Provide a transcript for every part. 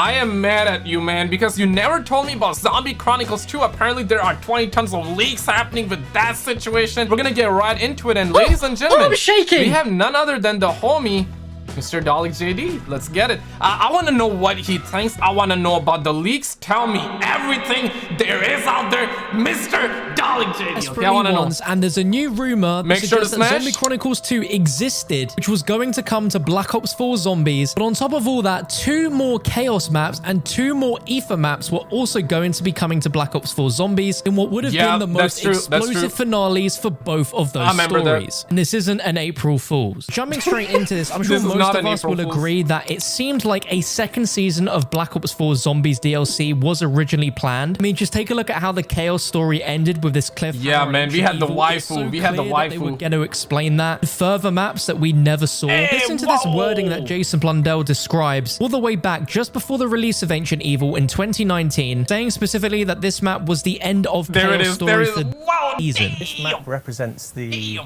I am mad at you, man, because you never told me about Zombie Chronicles 2. Apparently, there are 20 tons of leaks happening with that situation. We're gonna get right into it, and ladies and gentlemen, I'm shaking. we have none other than the homie, MrDalekJD. Let's get it. I want to know what he thinks. I want to know about the leaks. Tell me everything there is out there, MrDalekJD. Okay, I want to know. And there's a new rumor Make sure to that smash. Zombie Chronicles 2 existed, which was going to come to Black Ops 4 Zombies. But on top of all that, 2 more Chaos maps and 2 more Aether maps were also going to be coming to Black Ops 4 Zombies in what would have been the most explosive finales for both of those stories. And this isn't an April Fool's. Jumping straight into this, I'm sure most of us will agree that it seemed like a second season of Black Ops 4 Zombies DLC was originally planned. I mean, just take a look at how the Chaos story ended with this cliffhanger. Yeah, man, we had the waifu. We had the waifu. They were going to explain that. Further maps that we never saw. Listen to this wording that Jason Blundell describes all the way back just before the release of Ancient Evil in 2019, saying specifically that this map was the end of Chaos story for the season. This map represents the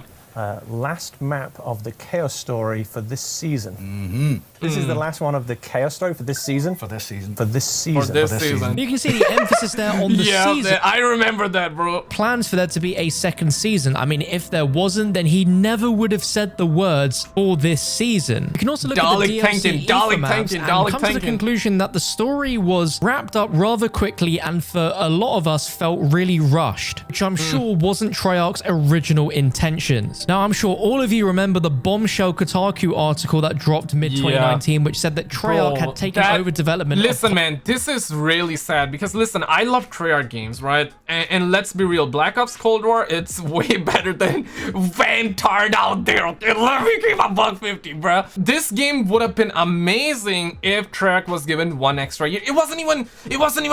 last map of the Chaos story for this season. This is the last one of the Chaos story for this season. For this season. For this season. You can see the emphasis there on the season. I remember that, bro. Plans for there to be a second season. I mean, if there wasn't, then he never would have said the words for this season. You can also look at the DLC Aether maps and come to the conclusion that the story was wrapped up rather quickly and for a lot of us felt really rushed, which I'm sure wasn't Treyarch's original intentions. Now, I'm sure all of you remember the bombshell Kotaku article that dropped mid-2019, which said that Treyarch had taken over development. Listen, man, this is really sad because, listen, I love Treyarch games, right? And let's be real, Black Ops Cold War, it's way better than Vanguard out there, okay? Let me keep a $150, bro. This game would have been amazing if Treyarch was given one extra year. It wasn't even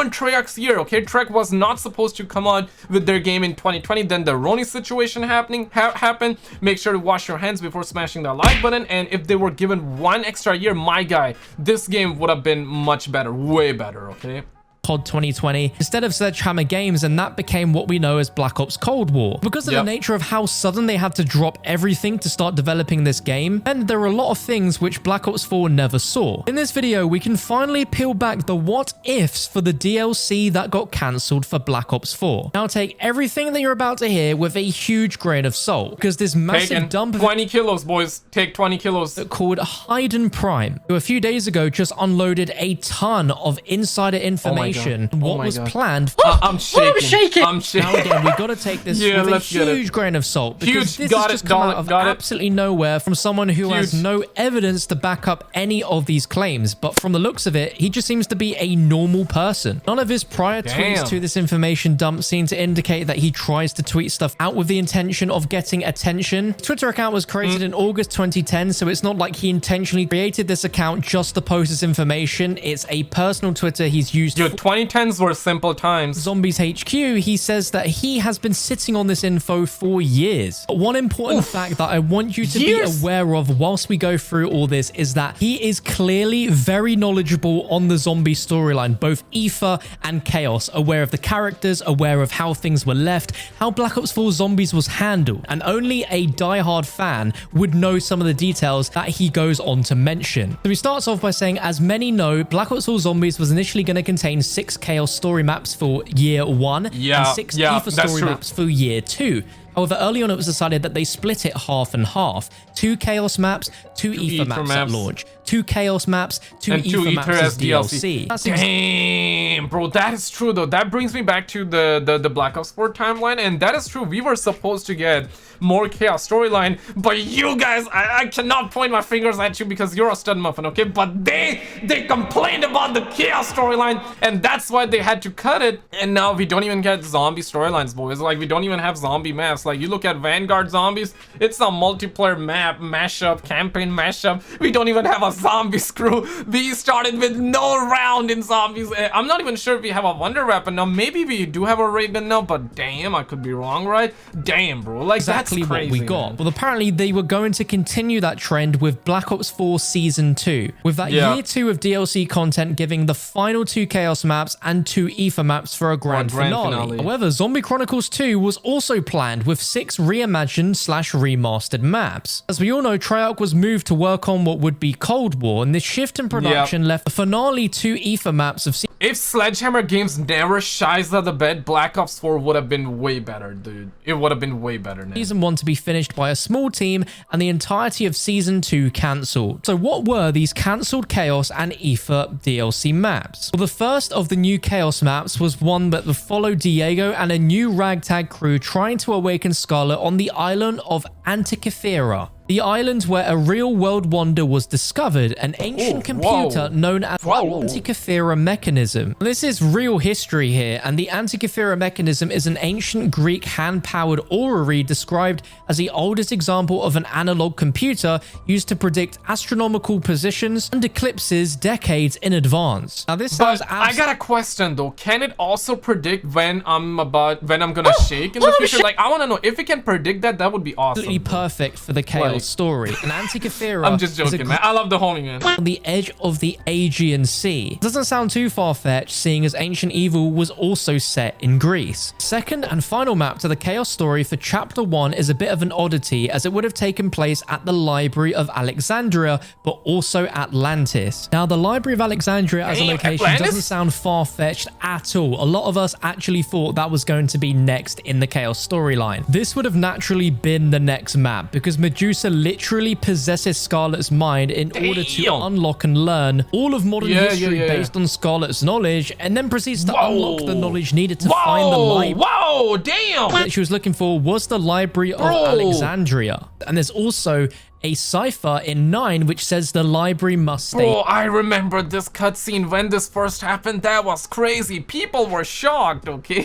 Treyarch's year, okay? Treyarch was not supposed to come out with their game in 2020. Then the Roni situation happened. Make sure to wash your hands before smashing the like button, and if they were given one extra year, my guy, this game would have been much better, way better, okay? COD 2020 instead of Sledgehammer Games, and that became what we know as Black Ops Cold War. Because of the nature of how sudden they had to drop everything to start developing this game, and there are a lot of things which Black Ops 4 never saw. In this video, we can finally peel back the what ifs for the DLC that got cancelled for Black Ops 4. Now take everything that you're about to hear with a huge grain of salt, because this massive dump of 20 kilos, boys. Take 20 kilos. Called Hayden Prime, who a few days ago just unloaded a ton of insider information. What was planned. I'm shaking. Now again, we got to take this with a huge grain of salt, because this has just come out of absolutely nowhere from someone who has no evidence to back up any of these claims. But from the looks of it, he just seems to be a normal person. None of his prior tweets to this information dump seem to indicate that he tries to tweet stuff out with the intention of getting attention. His Twitter account was created in August 2010, so it's not like he intentionally created this account just to post this information. It's a personal Twitter he's used. 2010s were simple times. Zombies HQ, he says that he has been sitting on this info for years. But one important fact that I want you to be aware of whilst we go through all this is that he is clearly very knowledgeable on the zombie storyline, both Aether and Chaos, aware of the characters, aware of how things were left, how Black Ops 4 Zombies was handled, and only a diehard fan would know some of the details that he goes on to mention. So he starts off by saying, as many know, Black Ops 4 Zombies was initially going to contain 6 Chaos story maps for year 1 and 6 Aether story maps for year 2. However, early on it was decided that they split it half and half. 2 Chaos maps, 2 Aether maps at launch. 2 Chaos maps, 2 Aether maps as DLC. Damn, bro, that is true though. That brings me back to the Black Ops 4 timeline, and that is true. We were supposed to get more Chaos storyline, but you guys, I cannot point my fingers at you because you're a stud muffin, okay? But they complained about the Chaos storyline, and that's why they had to cut it. And now we don't even get zombie storylines, boys. Like, we don't even have zombie maps. Like, you look at Vanguard Zombies, it's a multiplayer map mashup, campaign mashup. We don't even have a zombie screw. We started with no round in zombies. I'm not even sure if we have a wonder weapon now. Maybe we do have a ray gun now, but damn, I could be wrong, right? Damn, bro. Like, that's crazy, what we got. Man. Well, apparently they were going to continue that trend with Black Ops 4 Season 2, with that year 2 of DLC content giving the final 2 Chaos maps and 2 Aether maps for a grand finale. However, Zombie Chronicles 2 was also planned with 6 reimagined / remastered maps. As we all know, Treyarch was moved to work on what would be Cold War, and this shift in production left the finale 2 Aether maps of if Sledgehammer Games never shies out the bed, Black Ops 4 would have been way better, dude. It would have been way better now. Season 1 to be finished by a small team and the entirety of Season 2 cancelled. So what were these cancelled Chaos and Aether DLC maps? Well, the first of the new Chaos maps was one that would follow Diego and a new ragtag crew trying to awaken Scarlet on the island of Antikythera. The island where a real-world wonder was discovered, an ancient computer known as the Antikythera mechanism. This is real history here, and the Antikythera mechanism is an ancient Greek hand-powered orrery described as the oldest example of an analog computer used to predict astronomical positions and eclipses decades in advance. Now this sounds I got a question though. Can it also predict when I'm gonna shake in the future? Like, I want to know if it can predict that. That would be awesome. Absolutely perfect for the Chaos story. An Antikythera. I'm just joking, man. I love the homie, man. On the edge of the Aegean Sea. Doesn't sound too far-fetched, seeing as Ancient Evil was also set in Greece. Second and final map to the Chaos story for Chapter 1 is a bit of an oddity, as it would have taken place at the Library of Alexandria, but also Atlantis. Now, the Library of Alexandria as a location doesn't sound far-fetched at all. A lot of us actually thought that was going to be next in the Chaos storyline. This would have naturally been the next map, because Medusa literally possesses Scarlet's mind in order to unlock and learn all of modern history based on Scarlet's knowledge, and then proceeds to unlock the knowledge needed to find the library. Whoa, damn! That she was looking for was the Library of Alexandria. And there's also a cipher in 9 which says the library must stay. Bro, I remember this cutscene when this first happened. That was crazy. People were shocked, okay?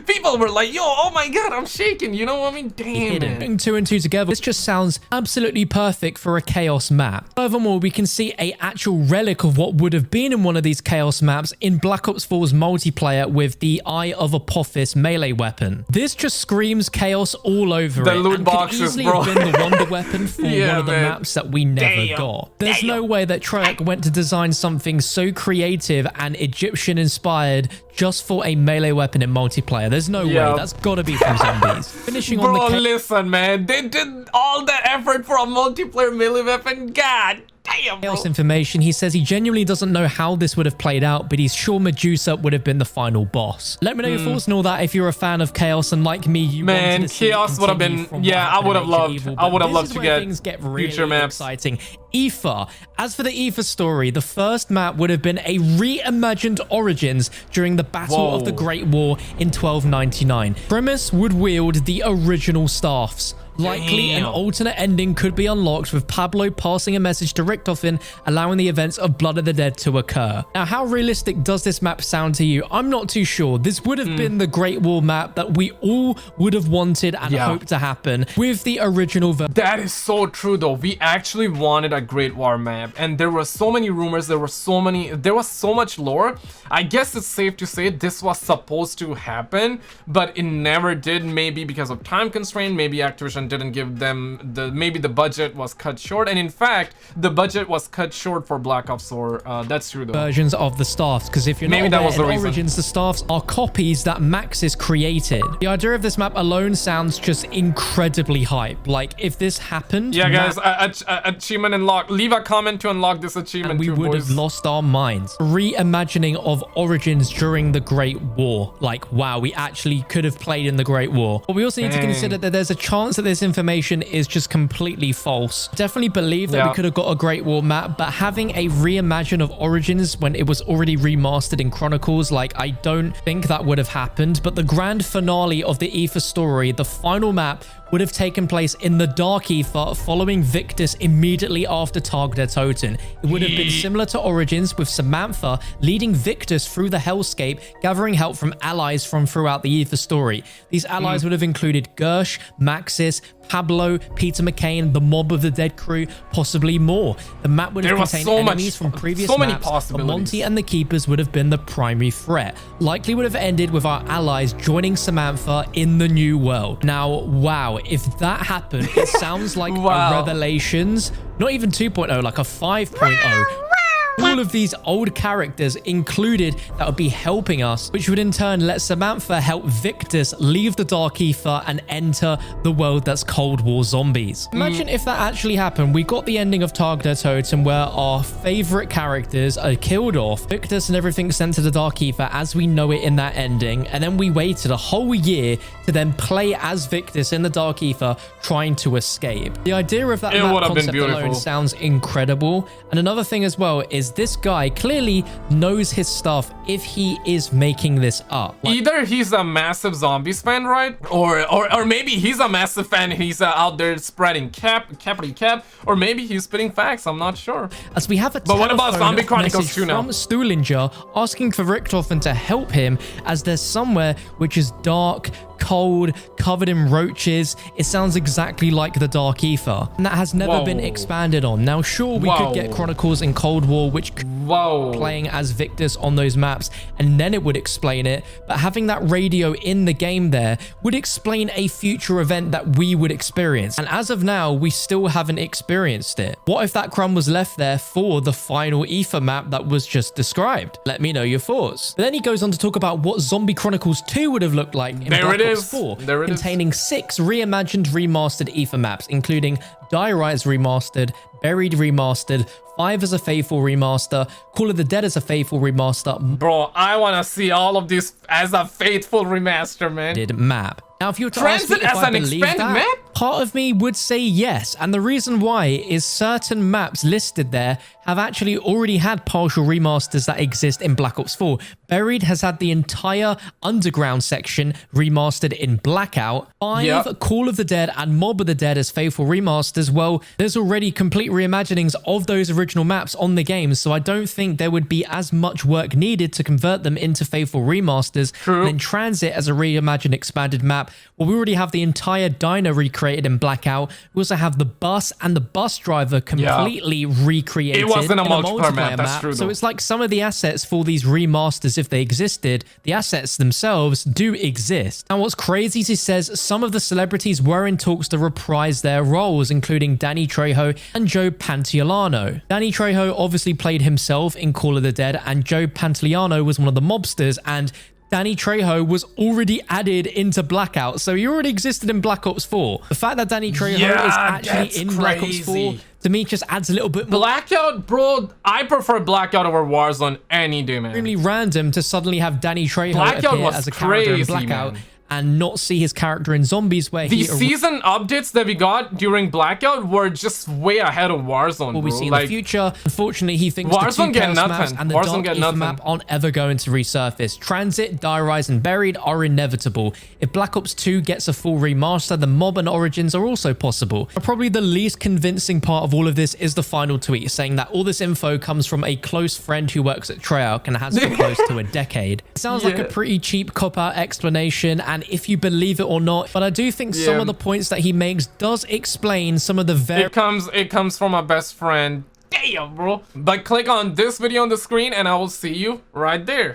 People were like, yo, oh my god, I'm shaking. You know what I mean? Damn, man. Putting 2 and 2 together, this just sounds absolutely perfect for a Chaos map. Furthermore, we can see a actual relic of what would have been in one of these Chaos maps in Black Ops 4's multiplayer with the Eye of Apophis melee weapon. This just screams Chaos all over it. The loot boxes, could easily bro. have been the wonder weapon for one of the maps that we never got. There's no way that Treyarch went to design something so creative and Egyptian inspired just for a melee weapon in multiplayer. There's no way. That's gotta be from zombies. Finishing on the listen, man. They did all that effort for a multiplayer melee weapon. God damn, bro. Chaos information, he says he genuinely doesn't know how this would have played out, but he's sure Medusa would have been the final boss. Let me know your thoughts and all that if you're a fan of Chaos, and like me, you wanted to see Chaos would have been, I would have loved to get things get really future maps. Exciting. Aether. As for the Aether story, the first map would have been a reimagined Origins during the Battle of the Great War in 1299. Primus would wield the original staffs. Likely, an alternate ending could be unlocked with Pablo passing a message to Richtofen, allowing the events of Blood of the Dead to occur. Now, how realistic does this map sound to you? I'm not too sure. This would have been the Great War map that we all would have wanted and hoped to happen with the original version. That is so true, though. We actually wanted a Great War map, and there were so many rumors, there was so much lore. I guess it's safe to say this was supposed to happen, but it never did, maybe because of time constraint, maybe Activision didn't give them maybe the budget was cut short, and in fact the budget was cut short for Black Ops 4. That's true though. Versions of the staffs, because if you're not aware, in Origins, the staffs are copies that Maxis created. The idea of this map alone sounds just incredibly hype. Like, if this happened, guys, achievement unlocked. Leave a comment to unlock this achievement, we would have lost our minds. Reimagining of Origins during the Great War. Like, wow, we actually could have played in the Great War. But we also need to consider that there's a chance that this information is just completely false. Definitely believe that we could have got a Great War map, but having a reimagine of Origins when it was already remastered in Chronicles, like, I don't think that would have happened. But the grand finale of the Aether story, the final map, would have taken place in the Dark Aether following Victus immediately after Tag der Toten. It would have been similar to Origins, with Samantha leading Victus through the hellscape, gathering help from allies from throughout the Aether story. These allies would have included Gersh, Maxis, Pablo, Peter McCain, the Mob of the Dead crew, possibly more. The map would have contained enemies from previous maps, but Monty and the Keepers would have been the primary threat. Likely would have ended with our allies joining Samantha in the new world. Now, wow, if that happened, it sounds like a Revelations, not even 2.0, like a 5.0. all of these old characters included that would be helping us, which would in turn let Samantha help Victus leave the Dark Aether and enter the world that's Cold War zombies. Imagine if that actually happened. We got the ending of Tag der Toten where our favorite characters are killed off, Victus and everything sent to the Dark Aether as we know it in that ending, and then we waited a whole year to then play as Victus in the Dark Aether trying to escape. The idea of that map concept alone sounds incredible. And another thing as well is this guy clearly knows his stuff if he is making this up. Either he's a massive zombies fan, right? Or maybe he's a massive fan and he's out there spreading cap, or maybe he's spitting facts. I'm not sure. As we have a but what about Zombie Chronicles 2 now? From Stuhlinger asking for Richtofen to help him as there's somewhere which is dark, cold, covered in roaches. It sounds exactly like the Dark Aether, and that has never been expanded on. Now, sure, we could get Chronicles in Cold War, which could playing as Victus on those maps, and then it would explain it, but having that radio in the game there would explain a future event that we would experience, and as of now, we still haven't experienced it. What if that crumb was left there for the final Aether map that was just described? Let me know your thoughts. But then he goes on to talk about what Zombie Chronicles 2 would have looked like in Black Ops 4, containing 6 reimagined remastered Aether maps, including Die Rise Remastered, Buried Remastered, 5 as a Faithful Remaster, Call of the Dead as a Faithful Remaster. Bro, I want to see all of this as a Faithful Remaster, man. Map. Now, if you were to ask me if I believe that, part of me would say yes. And the reason why is certain maps listed there have actually already had partial remasters that exist in Black Ops 4. Buried has had the entire underground section remastered in Blackout. 5, Call of the Dead and Mob of the Dead as Faithful Remasters. Well, there's already complete reimaginings of those original maps on the game, so I don't think there would be as much work needed to convert them into Faithful Remasters. And then Transit as a reimagined expanded map. Well, we already have the entire diner recreated in Blackout. We also have the bus and the bus driver completely recreated. It wasn't a multiplayer map, that's true. So it's like some of the assets for these remasters, if they existed, the assets themselves do exist. Now, what's crazy is he says some of the celebrities were in talks to reprise their roles, including Danny Trejo and Joe Pantoliano. Danny Trejo obviously played himself in Call of the Dead, and Joe Pantoliano was one of the mobsters, and Danny Trejo was already added into Blackout, so he already existed in Black Ops 4. The fact that Danny Trejo is actually in Black Ops 4, to me, just adds a little bit more. Blackout, bro, I prefer Blackout over Warzone any day, man. Extremely random to suddenly have Danny Trejo appear as a character in Blackout, man, and not see his character in Zombies, where the season updates that we got during Blackout were just way ahead of Warzone. What we see in the future, unfortunately, he thinks Warzone the 2 Chaos maps and the Dark Aether map aren't ever going to resurface. Transit, Die Rise, and Buried are inevitable. If Black Ops 2 gets a full remaster, the Mob and Origins are also possible. But probably the least convincing part of all of this is the final tweet, saying that all this info comes from a close friend who works at Treyarch and has for close to a decade. It sounds like a pretty cheap cop-out explanation, and if you believe it or not, but I do think some of the points that he makes does explain some of the it comes from a best friend. Damn, bro. But click on this video on the screen and I will see you right there.